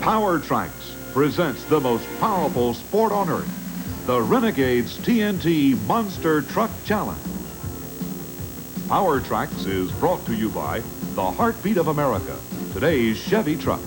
Trax presents the most powerful sport on earth, the Renegades TNT Monster Truck Challenge. Trax is brought to you by the heartbeat of America, today's Chevy truck.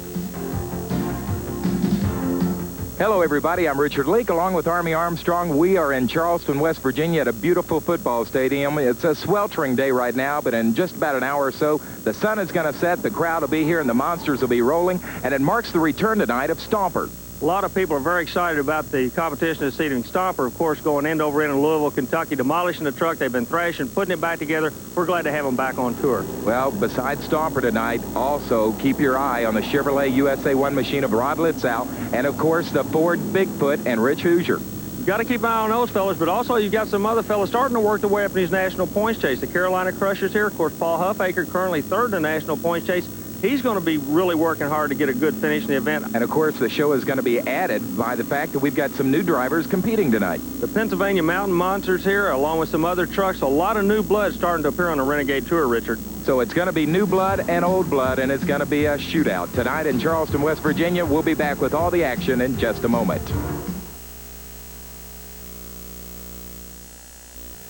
Hello, everybody. I'm Richard Leake, along with Army Armstrong. We are in Charleston, West Virginia, at a beautiful football stadium. It's a sweltering day right now, but in just about an hour or so, the sun is going to set, the crowd will be here, and the monsters will be rolling, and it marks the return tonight of Stomper. A lot of people are very excited about the competition this evening. Stomper, of course, going end over end in Louisville, Kentucky, demolishing the truck. They've been thrashing, putting it back together. We're glad to have them back on tour. Well, besides Stomper tonight, also keep your eye on the Chevrolet USA 1 machine of Rod Litzow, and, of course, the Ford Bigfoot and Rich Hooser. You've got to keep an eye on those fellas, but also you've got some other fellas starting to work their way up in these national points chase. The Carolina Crushers here. Of course, Paul Huffaker currently third in the national points chase. He's going to be really working hard to get a good finish in the event. And, of course, the show is going to be added by the fact that we've got some new drivers competing tonight. The Pennsylvania Mountain Monsters here, along with some other trucks. A lot of new blood starting to appear on the Renegade Tour, Richard. So it's going to be new blood and old blood, and it's going to be a shootout. Tonight in Charleston, West Virginia, we'll be back with all the action in just a moment.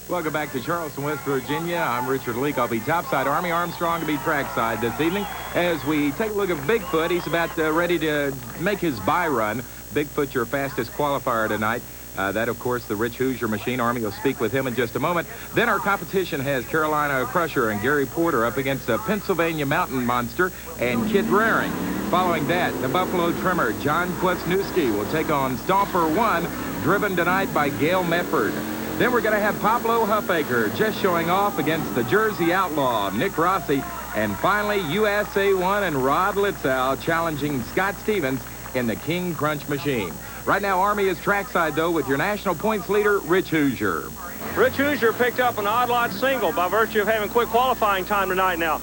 Welcome back to Charleston, West Virginia. I'm Richard Leake. I'll be topside. Army Armstrong to be trackside this evening. As we take a look at Bigfoot, he's about ready to make his bye run. Bigfoot, your fastest qualifier tonight. That, of course, the Rich Hooser machine. Army will speak with him in just a moment. Then our competition has Carolina Crusher and Gary Porter up against the Pennsylvania Mountain Monster and Kid Raring. Following that, the Buffalo Trimmer, John Kwasniewski, will take on Stomper 1, driven tonight by Gail Medford. Then we're going to have Pablo Huffaker just showing off against the Jersey Outlaw, Nick Rossi. And finally, USA 1 and Rod Litzow challenging Scott Stevens in the King Crunch machine. Right now, Army is trackside, though, with your national points leader, Rich Hooser. Rich Hooser picked up an odd lot single by virtue of having quick qualifying time tonight now.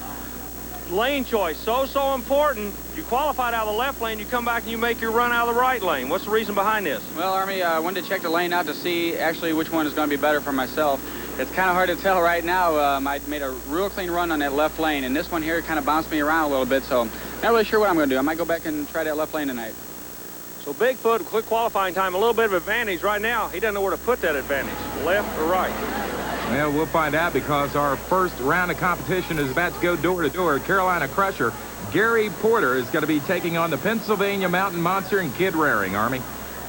Lane choice, so important. You qualified out of the left lane, you come back and you make your run out of the right lane. What's the reason behind this? Well, Army, I wanted to check the lane out to see actually which one is going to be better for myself. It's kind of hard to tell right now. I made a real clean run on that left lane, and this one here kind of bounced me around a little bit, so I'm not really sure what I'm going to do. I might go back and try that left lane tonight. So Bigfoot, quick qualifying time, a little bit of advantage right now. He doesn't know where to put that advantage, left or right. Well, we'll find out because our first round of competition is about to go door to door. Carolina Crusher, Gary Porter, is going to be taking on the Pennsylvania Mountain Monster and Kid Raring. Army.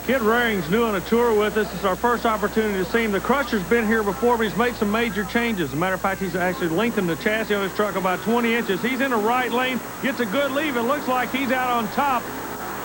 Kid Raring's new on a tour with us. It's our first opportunity to see him. The Crusher's been here before, but he's made some major changes. As a matter of fact, he's actually lengthened the chassis on his truck about 20 inches. He's in the right lane, gets a good leave. It looks like he's out on top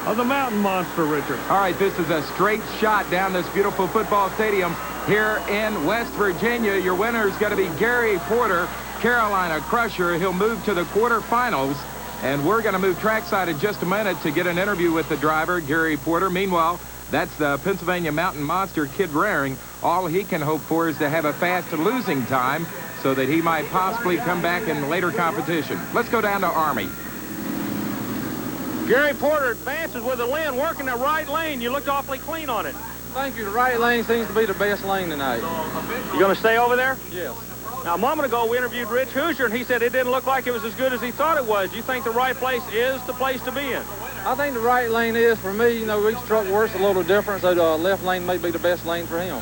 of the Mountain Monster, Richard. All right, this is a straight shot down this beautiful football stadium here in West Virginia. Your winner is going to be Gary Porter, Carolina Crusher. He'll move to the quarterfinals, and we're going to move trackside in just a minute to get an interview with the driver, Gary Porter. Meanwhile, that's the Pennsylvania Mountain Monster, Kid Raring. All he can hope for is to have a fast losing time so that he might possibly come back in later competition. Let's go down to Army. Gary Porter advances with a Lynn, working that right lane. You looked awfully clean on it. Thank you. The right lane seems to be the best lane tonight. You going to stay over there? Yes. Now, a moment ago, we interviewed Rich Hooser, and he said it didn't look like it was as good as he thought it was. Do you think the right place is the place to be in? I think the right lane is, for me, you know, each truck works a little different, so the left lane may be the best lane for him.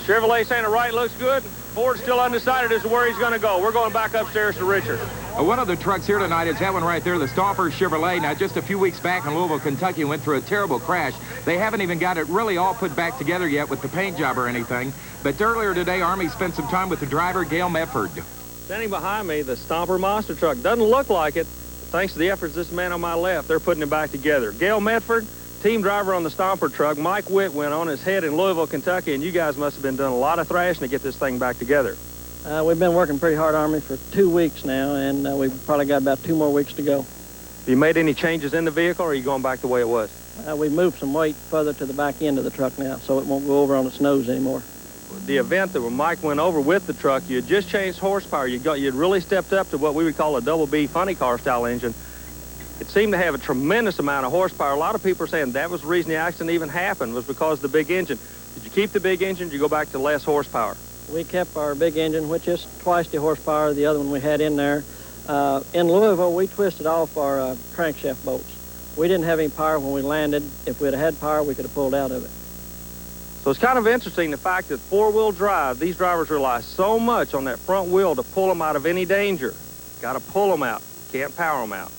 Chevrolet saying the right looks good. Ford's still undecided as to where he's going to go. We're going back upstairs to Richard. One of the trucks here tonight is that one right there, the Stomper Chevrolet. Now, just a few weeks back in Louisville, Kentucky, went through a terrible crash. They haven't even got it really all put back together yet with the paint job or anything. But earlier today, Army spent some time with the driver, Gail Medford. Standing behind me, the Stomper Monster truck. Doesn't look like it. Thanks to the efforts of this man on my left, they're putting it back together. Gail Medford, team driver on the Stomper truck. Mike Witt went on his head in Louisville, Kentucky, and you guys must have been doing a lot of thrashing to get this thing back together. We've been working pretty hard, Army, for 2 weeks now, and we've probably got about 2 more weeks to go. Have you made any changes in the vehicle, or are you going back the way it was? We've moved some weight further to the back end of the truck now, so it won't go over on its nose anymore. The event that when Mike went over with the truck, you had just changed horsepower. You'd really stepped up to what we would call a double B funny car style engine. It seemed to have a tremendous amount of horsepower. A lot of people are saying that was the reason the accident even happened, was because of the big engine. Did you keep the big engine, or did you go back to less horsepower? We kept our big engine, which is twice the horsepower of the other one we had in there. In Louisville, we twisted off our crankshaft bolts. We didn't have any power when we landed. If we'd have had power, we could have pulled out of it. So it's kind of interesting, the fact that four-wheel drive, these drivers rely so much on that front wheel to pull them out of any danger. Got to pull them out. Can't power them out.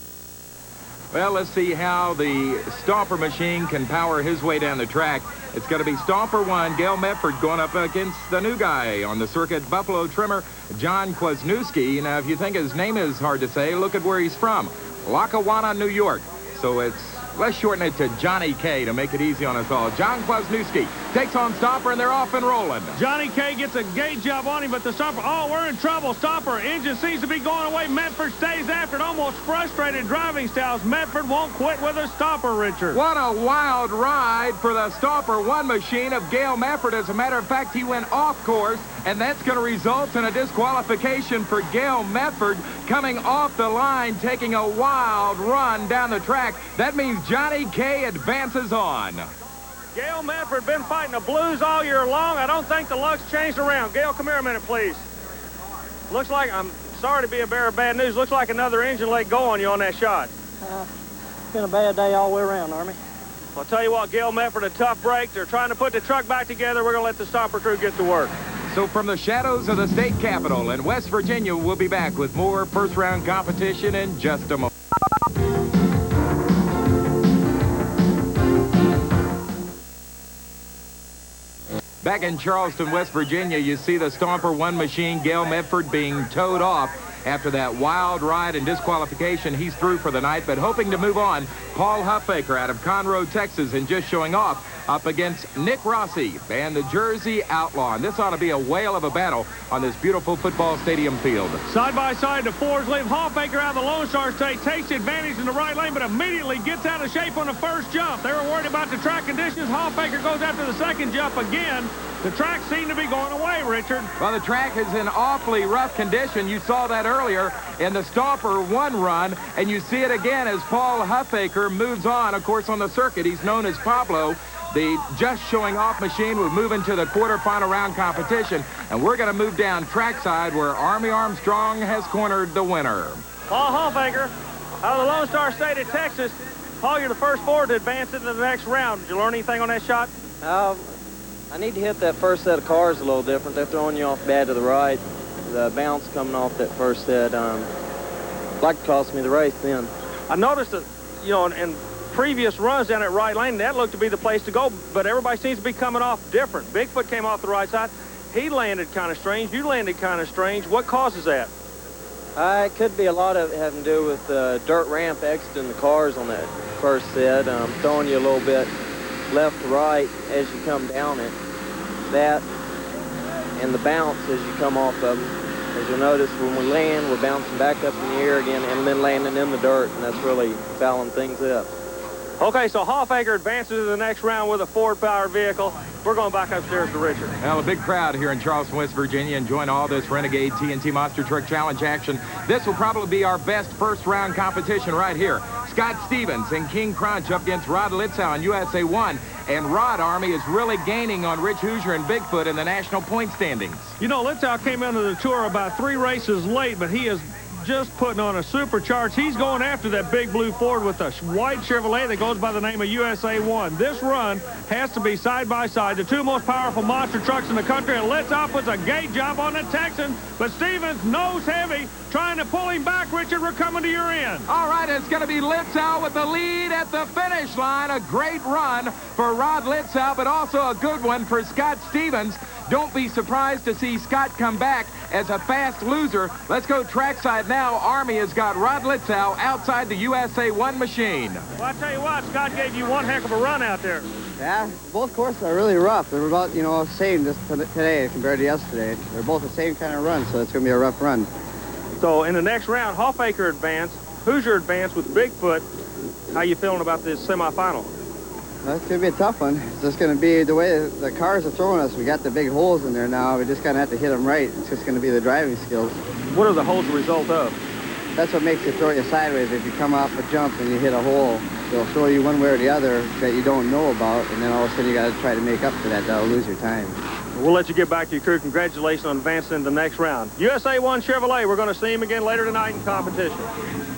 Well, let's see how the Stomper machine can power his way down the track. It's going to be Stomper 1, Gail Medford, going up against the new guy on the circuit, Buffalo trimmer, John Kwasniewski. Now, if you think his name is hard to say, look at where he's from. Lackawanna, New York. So let's shorten it to Johnny K to make it easy on us all. John Kwasniewski takes on Stomper, and they're off and rolling. Johnny K gets a gate job on him, but the Stomper, oh, we're in trouble. Stomper, engine seems to be going away. Medford stays after it, almost frustrated driving styles. Medford won't quit with a Stomper, Richard. What a wild ride for the Stomper 1 machine of Gail Medford. As a matter of fact, he went off course, and that's going to result in a disqualification for Gail Medford coming off the line, taking a wild run down the track. That means Johnny K advances on. Gail Medford been fighting the blues all year long. I don't think the luck's changed around. Gail, come here a minute, please. Looks like, I'm sorry to be a bearer of bad news, looks like another engine let go on you on that shot. It's been a bad day all the way around, Army. I'll tell you what, Gail Medford, a tough break. They're trying to put the truck back together. We're going to let the Stomper crew get to work. So from the shadows of the state capitol in West Virginia, we'll be back with more first-round competition in just a moment. Back in Charleston, West Virginia, you see the Stomper 1 machine, Gail Medford, being towed off after that wild ride and disqualification. He's through for the night, but hoping to move on. Paul Huffaker out of Conroe, Texas, and just showing off up against Nick Rossi and the Jersey Outlaw. And this ought to be a whale of a battle on this beautiful football stadium field. Side by side, the Fords leave. Hoffaker out of the Lone Star State takes advantage in the right lane, but immediately gets out of shape on the first jump. They were worried about the track conditions. Hoffaker goes after the second jump again. The track seemed to be going away, Richard. Well, the track is in awfully rough condition. You saw that earlier in the Stomper 1 run, and you see it again as Paul Huffaker moves on. Of course, on the circuit, he's known as Pablo. The just showing off machine will move into the quarterfinal round competition, and we're going to move down trackside where Army Armstrong has cornered the winner. Paul Huffaker out of the Lone Star State of Texas. Paul, you're the first forward to advance into the next round. Did you learn anything on that shot? I need to hit that first set of cars a little different. They're throwing you off bad to the right. The bounce coming off that first set, like to cost me the race then. I noticed that, you know, in previous runs down that right lane, that looked to be the place to go, but everybody seems to be coming off different. Bigfoot came off the right side. He landed kind of strange. You landed kind of strange. What causes that? It could be a lot of it having to do with the dirt ramp exiting the cars on that first set, throwing you a little bit left to right as you come down it. That and the bounce as you come off of them. As you'll notice, when we land, we're bouncing back up in the air again and then landing in the dirt, and that's really fouling things up. Okay, so Hoffaker advances to the next round with a Ford-powered vehicle. We're going back upstairs to Richard. Well, a big crowd here in Charleston, West Virginia, enjoying all this Renegade TNT Monster Truck Challenge action. This will probably be our best first-round competition right here. Scott Stevens and King Crunch up against Rod Litzow in USA 1. And Rod, Army, is really gaining on Rich Hooser and Bigfoot in the national point standings. You know, Litzow came into the tour about 3 races late, but he is just putting on a supercharge. He's going after that big blue Ford with a white Chevrolet that goes by the name of USA 1. This run has to be side by side, the 2 most powerful monster trucks in the country, and Litzow puts a gate job on the Texan, but Stevens nose heavy, trying to pull him back. Richard, we're coming to your end. All right, it's going to be Litzow with the lead at the finish line. A great run for Rod Litzow, but also a good one for Scott Stevens. Don't be surprised to see Scott come back as a fast loser. Let's go trackside now. Army has got Rod Litzow outside the USA 1 machine. Well, I tell you what, Scott gave you one heck of a run out there. Yeah, both courses are really rough. They're about, you know, the same today compared to yesterday. They're both the same kind of run, so it's going to be a rough run. So in the next round, Hoffaker advanced, Hooser advanced with Bigfoot. How you feeling about this semifinal? Well, it's going to be a tough one. It's just going to be the way the cars are throwing us. We got the big holes in there now. We just kind of have to hit them right. It's just going to be the driving skills. What are the holes a result of? That's what makes it throw you sideways. If you come off a jump and you hit a hole, they'll throw you one way or the other that you don't know about, and then all of a sudden you got to try to make up for that. That'll lose your time. We'll let you get back to your crew. Congratulations on advancing to the next round. USA 1 Chevrolet, we're going to see him again later tonight in competition.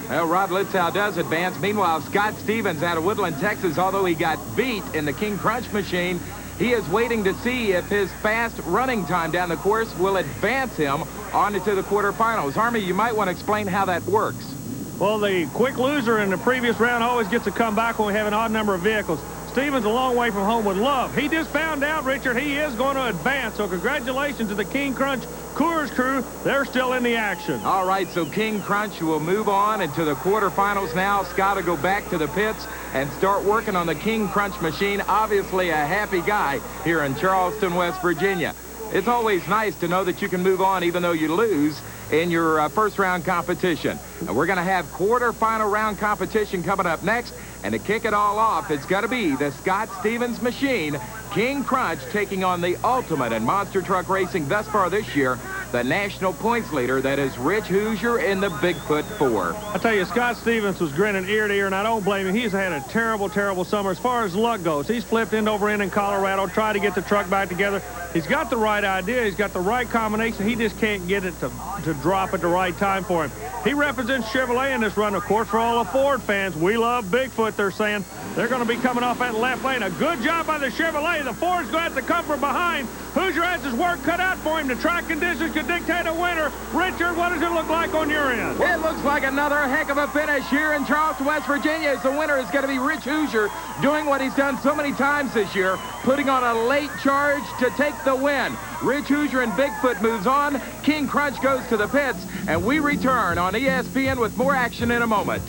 Well, Rod Litzow does advance. Meanwhile, Scott Stevens out of Woodland, Texas, although he got beat in the King Crunch machine, he is waiting to see if his fast running time down the course will advance him on to the quarterfinals. Army, you might want to explain how that works. Well, the quick loser in the previous round always gets to come back when we have an odd number of vehicles. Stevens a long way from home with love. He just found out, Richard, he is going to advance. So congratulations to the King Crunch Coors crew. They're still in the action. All right, so King Crunch will move on into the quarterfinals now. Scott will go back to the pits and start working on the King Crunch machine. Obviously a happy guy here in Charleston, West Virginia. It's always nice to know that you can move on even though you lose in your first round competition. And we're going to have quarterfinal round competition coming up next. And to kick it all off, it's got to be the Scott Stevens machine, King Crunch, taking on the ultimate in monster truck racing thus far this year, the national points leader, that is Rich Hooser in the Bigfoot 4. I tell you, Scott Stevens was grinning ear to ear, and I don't blame him. He's had a terrible, terrible summer as far as luck goes. He's flipped end over end in Colorado, tried to get the truck back together. He's got the right idea. He's got the right combination. He just can't get it to drop at the right time for him. He represents Chevrolet in this run, of course, for all the Ford fans. We love Bigfoot, they're saying. They're going to be coming off that left lane. A good job by the Chevrolet. The Ford's going to have to come from behind. Hoosier has his work cut out for him. The track conditions could dictate a winner. Richard, what does it look like on your end? It looks like another heck of a finish here in Charleston, West Virginia, as the winner is going to be Rich Hooser, doing what he's done so many times this year, putting on a late charge to take the win. Rich Hooser and Bigfoot moves on. King Crunch goes to the pits, and we return on ESPN with more action in a moment.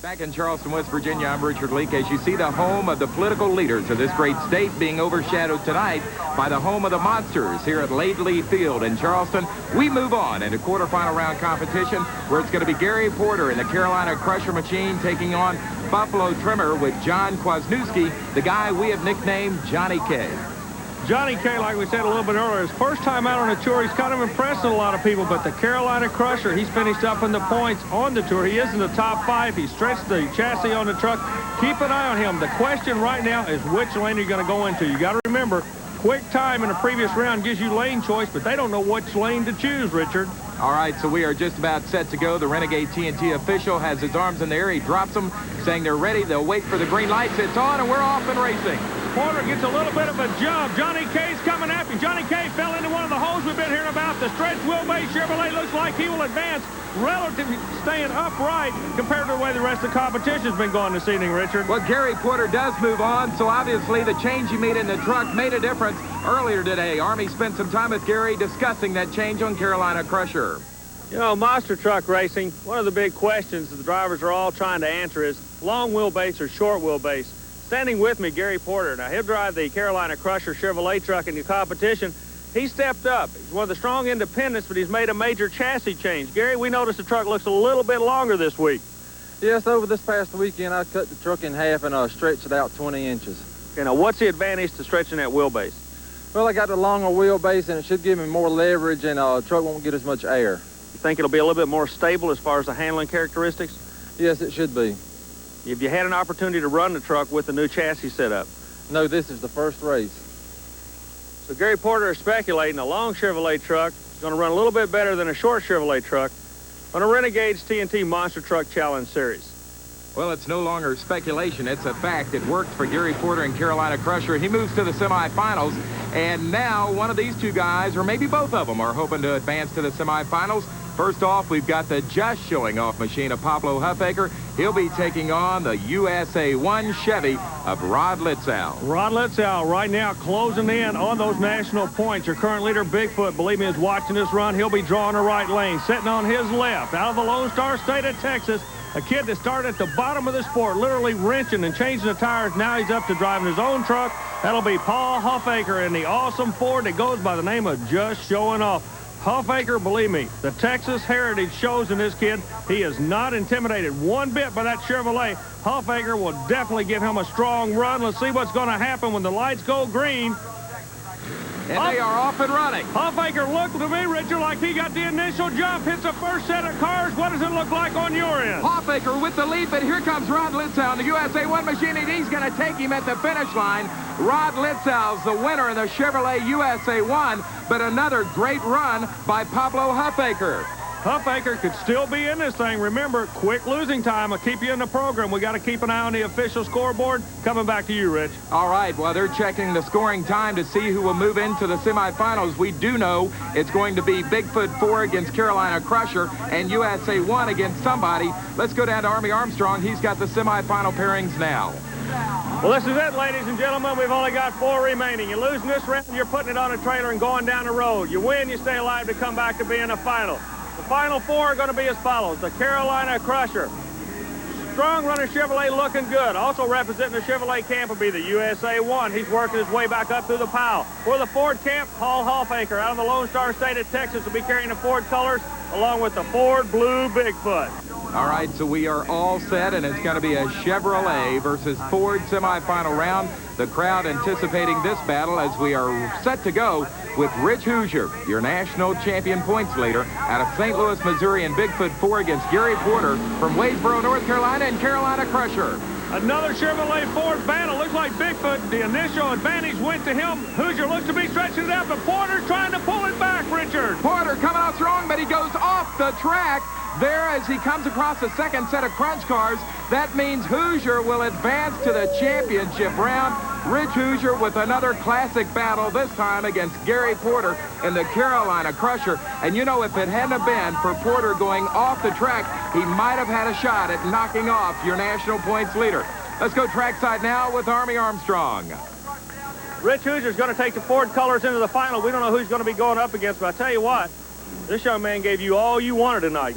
Back in Charleston, West Virginia, I'm Richard Leake. As you see, the home of the political leaders of this great state being overshadowed tonight by the home of the monsters here at Laidley Field in Charleston. We move on into quarterfinal round competition, where it's going to be Gary Porter in the Carolina Crusher machine taking on Buffalo Trimmer with John Kwasniewski, the guy we have nicknamed Johnny K. Johnny K, like we said a little bit earlier, his first time out on the tour, he's kind of impressing a lot of people, but the Carolina Crusher, he's finished up in the points on the tour. He is in the top 5. He stretched the chassis on the truck. Keep an eye on him. The question right now is which lane you're going to go into. You got to remember, quick time in the previous round gives you lane choice, but they don't know which lane to choose, Richard. All right, so we are just about set to go. The Renegade TNT official has his arms in the air. He drops them, saying they're ready. They'll wait for the green lights. It's on, and we're off and racing. Porter gets a little bit of a jump. Johnny K's coming after him. Johnny K fell into one of the holes we've been hearing about. The stretch wheelbase Chevrolet looks like he will advance, relatively staying upright compared to the way the rest of the competition's been going this evening, Richard. Well, Gary Porter does move on, so obviously the change he made in the truck made a difference earlier today. Army spent some time with Gary discussing that change on Carolina Crusher. You know, monster truck racing, one of the big questions that the drivers are all trying to answer is long wheelbase or short wheelbase. Standing with me, Gary Porter. Now, he'll drive the Carolina Crusher Chevrolet truck in the competition. He stepped up. He's one of the strong independents, but he's made a major chassis change. Gary, we noticed the truck looks a little bit longer this week. Yes, over this past weekend, I cut the truck in half and stretched it out 20 inches. Okay, now, what's the advantage to stretching that wheelbase? Well, I got the longer wheelbase, and it should give me more leverage, and the truck won't get as much air. You think it'll be a little bit more stable as far as the handling characteristics? Yes, it should be. Have you had an opportunity to run the truck with the new chassis setup? No, this is the first race. So Gary Porter is speculating a long Chevrolet truck is going to run a little bit better than a short Chevrolet truck on a Renegade's TNT Monster Truck Challenge Series. Well, it's no longer speculation. It's a fact. It worked for Gary Porter and Carolina Crusher. He moves to the semifinals, and now one of these two guys, or maybe both of them, are hoping to advance to the semifinals. First off, we've got the just showing off machine of Pablo Huffaker. He'll be taking on the USA 1 Chevy of Rod Litzow. Rod Litzow right now closing in on those national points. Your current leader, Bigfoot, believe me, is watching this run. He'll be drawing the right lane, sitting on his left. Out of the Lone Star State of Texas, a kid that started at the bottom of the sport, literally wrenching and changing the tires. Now he's up to driving his own truck. That'll be Paul Huffaker in the awesome Ford that goes by the name of Just Showing Off. Huffaker, believe me, the Texas heritage shows in this kid. He is not intimidated one bit by that Chevrolet. Huffaker will definitely give him a strong run. Let's see what's going to happen when the lights go green. And they are off and running. Huffaker looked to me, Richard, like he got the initial jump, hits the first set of cars. What does it look like on your end? Huffaker with the lead, but here comes Rod Litzow in the USA 1 machine, and he's going to take him at the finish line. Rod Litzow's the winner in the Chevrolet USA 1, but another great run by Pablo Huffaker. Huffaker could still be in this thing. Remember, quick losing time will keep you in the program. We got to keep an eye on the official scoreboard. Coming back to you, Rich. All right, well, they're checking the scoring time to see who will move into the semifinals. We do know it's going to be Bigfoot 4 against Carolina Crusher and USA 1 against somebody. Let's go down to Army Armstrong. He's got the semifinal pairings now. Well, this is it, ladies and gentlemen. We've only got 4 remaining. You lose in this round, you're putting it on a trailer and going down the road. You win, you stay alive to come back to be in the final. The final 4 are going to be as follows. The Carolina Crusher. Strong runner Chevrolet looking good. Also representing the Chevrolet camp will be the USA 1. He's working his way back up through the pile. For the Ford camp, Paul Huffaker out of the Lone Star State of Texas will be carrying the Ford colors along with the Ford Blue Bigfoot. All right, so we are all set, and it's going to be a Chevrolet versus Ford semifinal round. The crowd anticipating this battle as we are set to go with Rich Hooser, your national champion points leader, out of St. Louis, Missouri, in Bigfoot 4 against Gary Porter from Wadesboro, North Carolina, and Carolina Crusher. Another Chevrolet Ford battle. Looks like Bigfoot, the initial advantage went to him. Hoosier looks to be stretching it out, but Porter's trying to pull it back, Richard. Porter coming out strong, but he goes off the track there as he comes across the second set of crunch cars. That means Hoosier will advance to the championship round. Rich Hooser with another classic battle, this time against Gary Porter in the Carolina Crusher. And you know, if it hadn't been for Porter going off the track, he might have had a shot at knocking off your national points leader. Let's go trackside now with Army Armstrong. Rich Hooser's going to take the Ford colors into the final. We don't know who he's going to be going up against, but I tell you what, this young man gave you all you wanted tonight.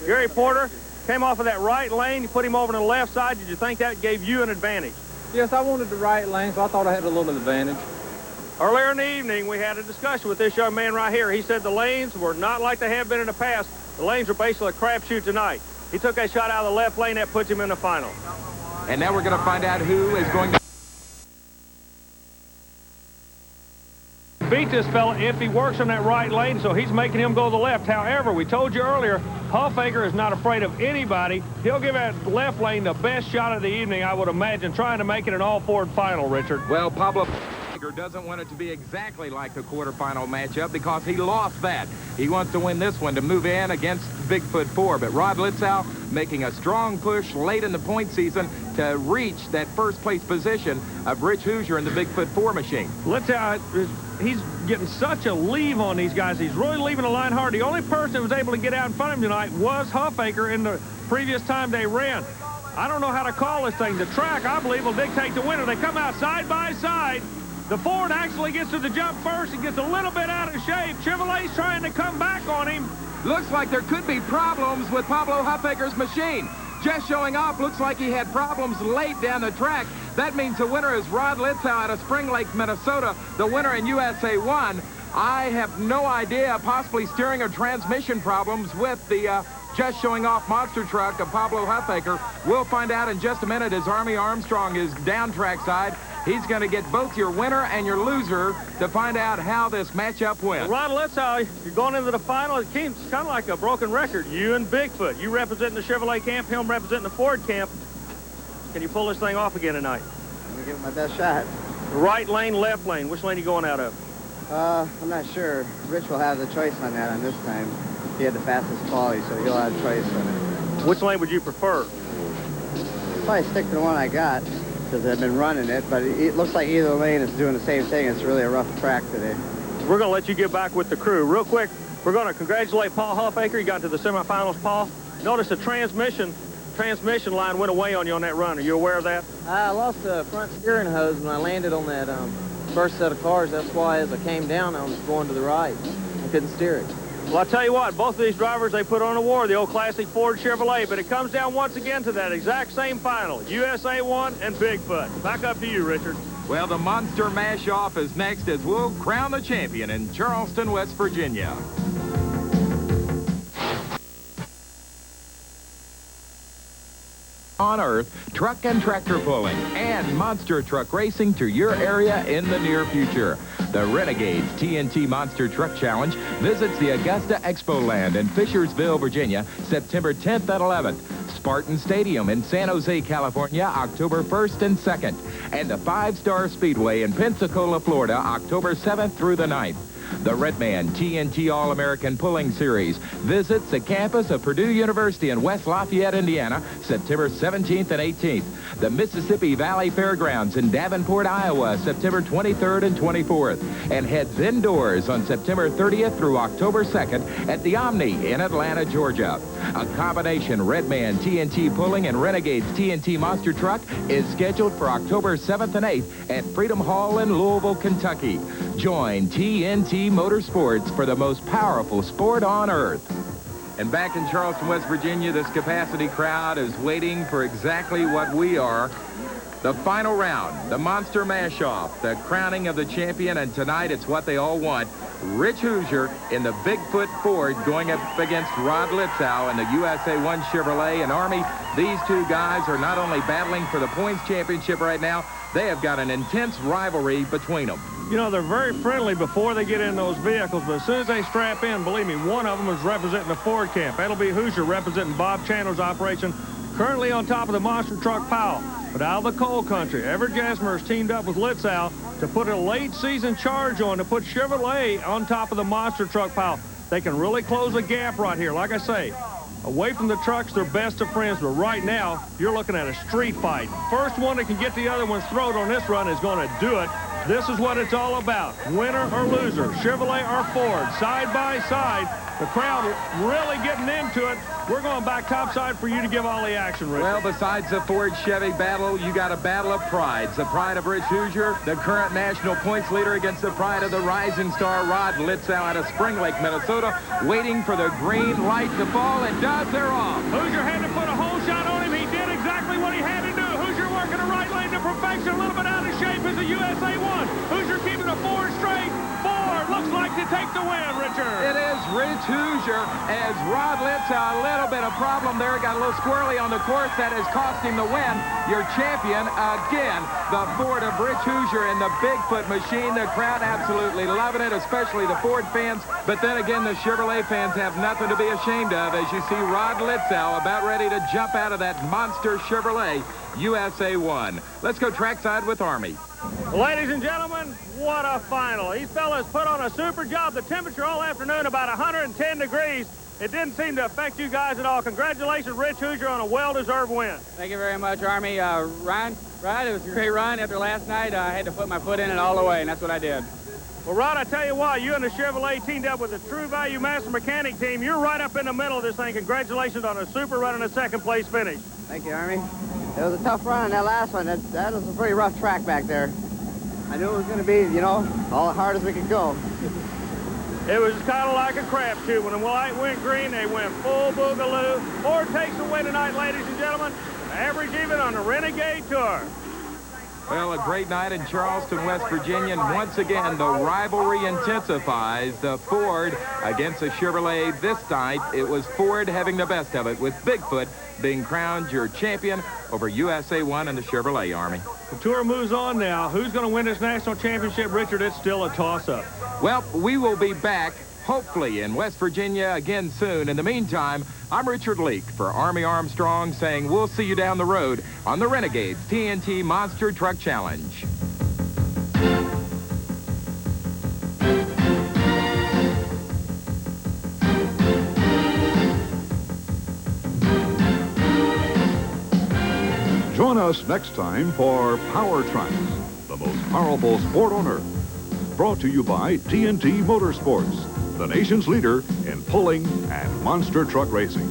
Gary Porter came off of that right lane. You put him over to the left side. Did you think that gave you an advantage? Yes, I wanted the right lane, so I thought I had a little advantage. Earlier in the evening, we had a discussion with this young man right here. He said the lanes were not like they have been in the past. The lanes are basically a crapshoot tonight. He took a shot out of the left lane. That puts him in the final. And now we're going to find out who is going to beat this fella if he works on that right lane, so he's making him go to the left. However, we told you earlier, Huffaker is not afraid of anybody. He'll give that left lane the best shot of the evening, I would imagine, trying to make it an all-Ford final, Richard. Well, Pablo doesn't want it to be exactly like the quarterfinal matchup because he lost that. He wants to win this one to move in against Bigfoot 4. But Rod Litzow making a strong push late in the point season to reach that first-place position of Rich Hooser in the Bigfoot 4 machine. Litzow, he's getting such a leave on these guys. He's really leaving the line hard. The only person that was able to get out in front of him tonight was Huffaker in the previous time they ran. I don't know how to call this thing. The track, I believe, will dictate the winner. They come out side by side. The Ford actually gets to the jump first and gets a little bit out of shape. Chevrolet's trying to come back on him. Looks like there could be problems with Pablo Huffaker's machine. Just showing off, looks like he had problems late down the track. That means the winner is Rod Litzow out of Spring Lake, Minnesota, the winner in USA 1. I have no idea, possibly steering or transmission problems with the just showing off monster truck of Pablo Huffaker. We'll find out in just a minute as Army Armstrong is down trackside. He's going to get both your winner and your loser to find out how this matchup went. Ron Litzow, you're going into the final. It's kind of like a broken record. You and Bigfoot. You representing the Chevrolet camp, him representing the Ford camp. Can you pull this thing off again tonight? I'm going to give it my best shot. Right lane, left lane. Which lane are you going out of? I'm not sure. Rich will have the choice on that on this time. He had the fastest quality, so he'll have a choice on it. Which lane would you prefer? Probably stick to the one I got, because I've been running it, but it looks like either lane is doing the same thing. It's really a rough track today. We're going to let you get back with the crew. Real quick, we're going to congratulate Paul Huffaker. He got to the semifinals, Paul. Notice the transmission line went away on you on that run. Are you aware of that? I lost the front steering hose when I landed on that first set of cars. That's why as I came down, I was going to the right. I couldn't steer it. Well, I'll tell you what, both of these drivers, they put on a war, the old classic Ford Chevrolet, but it comes down once again to that exact same final, USA 1 and Bigfoot. Back up to you, Richard. Well, the Monster Mash-Off is next as we'll crown the champion in Charleston, West Virginia. On Earth, truck and tractor pulling, and monster truck racing to your area in the near future. The Renegades TNT Monster Truck Challenge visits the Augusta Expo Land in Fishersville, Virginia, September 10th and 11th. Spartan Stadium in San Jose, California, October 1st and 2nd. And the 5-Star Speedway in Pensacola, Florida, October 7th through the 9th. The Redman TNT All-American Pulling Series visits the campus of Purdue University in West Lafayette, Indiana, September 17th and 18th. The Mississippi Valley Fairgrounds in Davenport, Iowa, September 23rd and 24th. And heads indoors on September 30th through October 2nd at the Omni in Atlanta, Georgia. A combination Redman TNT Pulling and Renegades TNT Monster Truck is scheduled for October 7th and 8th at Freedom Hall in Louisville, Kentucky. Join TNT Motorsports for the most powerful sport on earth. And back in Charleston, West Virginia, this capacity crowd is waiting for exactly what we are. The final round, the Monster Mash-Off, the crowning of the champion, and tonight it's what they all want. Rich Hooser in the Bigfoot Ford going up against Rod Litzow in the USA 1 Chevrolet. And Army, these two guys are not only battling for the points championship right now, they have got an intense rivalry between them. You know, they're very friendly before they get in those vehicles, but as soon as they strap in, believe me, one of them is representing the Ford camp. That'll be Hooser representing Bob Chandler's operation, currently on top of the monster truck pile. But out of the coal country, Everett Jasmer has teamed up with Litzow to put a late season charge on to put Chevrolet on top of the monster truck pile. They can really close the gap right here. Like I say, away from the trucks, they're best of friends, but right now, you're looking at a street fight. First one that can get the other one's throat on this run is going to do it. This is what it's all about. Winner or loser, Chevrolet or Ford, side by side. The crowd really getting into it. We're going back topside for you to give all the action, Rich. Well, besides the Ford-Chevy battle, you got a battle of prides. The pride of Rich Hooser, the current national points leader, against the pride of the rising star Rod Litzow out of Spring Lake, Minnesota, waiting for the green light to fall, and does. They're off. Hooser had to put a whole shot on him. He did exactly what he had to do. Hooser working the right lane to perfection, a little bit out of shape as a USA 1. Hooser keeping a Ford straight. Ford looks like to take the win, Richard. It is Rich Hooser as Rod Litzow. A little bit of problem there. Got a little squirrely on the course. That has cost him the win. Your champion again, the Ford of Rich Hooser in the Bigfoot machine. The crowd absolutely loving it, especially the Ford fans. But then again, the Chevrolet fans have nothing to be ashamed of as you see Rod Litzow about ready to jump out of that monster Chevrolet USA 1. Let's go trackside with Army. Ladies and gentlemen, what a final. These fellas put on a super job. The temperature all afternoon, about 110 degrees. It didn't seem to affect you guys at all. Congratulations, Rich Hooser, on a well-deserved win. Thank you very much, Army. Rod, it was a great run. After last night, I had to put my foot in it all the way, and that's what I did. Well, Rod, I tell you what, you and the Chevrolet teamed up with the True Value Master Mechanic team. You're right up in the middle of this thing. Congratulations on a super run and a second-place finish. Thank you, Army. It was a tough run on that last one. That was a pretty rough track back there. I knew it was going to be, you know, all as hard as we could go. It was kind of like a crapshoot. When the light went green, they went full boogaloo. Ford takes the win tonight, ladies and gentlemen. Average even on the Renegade Tour. Well, a great night in Charleston, West Virginia, and once again, the rivalry intensifies. The Ford against the Chevrolet. This night, it was Ford having the best of it, with Bigfoot being crowned your champion over USA 1 and the Chevrolet, Army. The tour moves on now. Who's going to win this national championship, Richard? It's still a toss-up. Well, we will be back, hopefully, in West Virginia again soon. In the meantime, I'm Richard Leake for Army Armstrong saying we'll see you down the road on the Renegades TNT Monster Truck Challenge. Join us next time for Power Tracks, the most powerful sport on earth. Brought to you by TNT Motorsports, the nation's leader in pulling and monster truck racing.